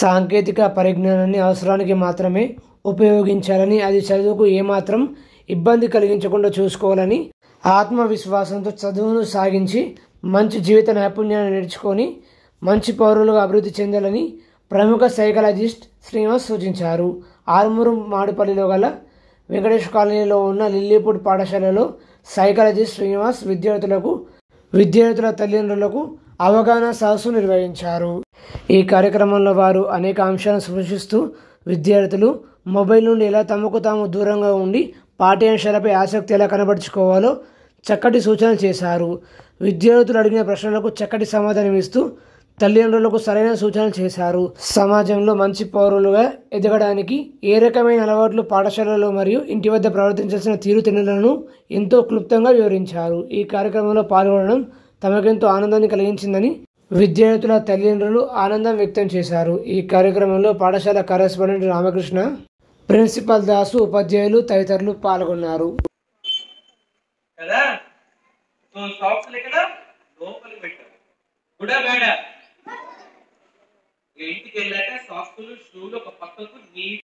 సాంకేతిక పరిజ్ఞానాన్ని అవసరానికి మాత్రమే ఉపయోగించాలని, అది చదువుకు ఏమాత్రం ఇబ్బంది కలిగించకుండా చూసుకోవాలని, ఆత్మవిశ్వాసంతో చదువును సాగించి మంచి జీవిత నైపుణ్యాన్ని నేర్చుకొని మంచి పౌరులుగా అభివృద్ధి చెందాలని ప్రముఖ సైకాలజిస్ట్ శ్రీనివాస్ సూచించారు. ఆరుమూరు మాడుపల్లిలో గల వెంకటేష్ కాలనీలో ఉన్న లిల్లీపుట్ పాఠశాలలో సైకాలజిస్ట్ శ్రీనివాస్ విద్యార్థుల తల్లిదండ్రులకు అవగాహన సదస్సు నిర్వహించారు. ఈ కార్యక్రమంలో వారు అనేక అంశాలను సూచిస్తూ విద్యార్థులు మొబైల్ నుండి ఎలా తమకు తాము దూరంగా ఉండి పాఠ్యాంశాలపై ఆసక్తి ఎలా కనబరుచుకోవాలో చక్కటి సూచనలు చేశారు. విద్యార్థులు అడిగిన ప్రశ్నలకు చక్కటి సమాధానం ఇస్తూ తల్లిదండ్రులకు సరైన సూచనలు చేశారు. సమాజంలో మంచి పౌరులుగా ఎదగడానికి ఏ రకమైన అలవాట్లు పాఠశాలలో మరియు ఇంటి వద్ద ప్రవర్తించాల్సిన తీరుతెన్నులను ఎంతో క్లుప్తంగా వివరించారు. ఈ కార్యక్రమంలో పాల్గొనడం తమకెంతో ఆనందాన్ని కలిగించిందని విద్యార్థుల తల్లిదండ్రులు ఆనందం వ్యక్తం చేశారు. ఈ కార్యక్రమంలో పాఠశాల కరెస్పాండెంట్ రామకృష్ణ, ప్రిన్సిపల్ దాసు, ఉపాధ్యాయులు తదితరులు పాల్గొన్నారు. ఇంటికి వెళ్ళాక సాక్స్లు షూలు ఒక పక్కకు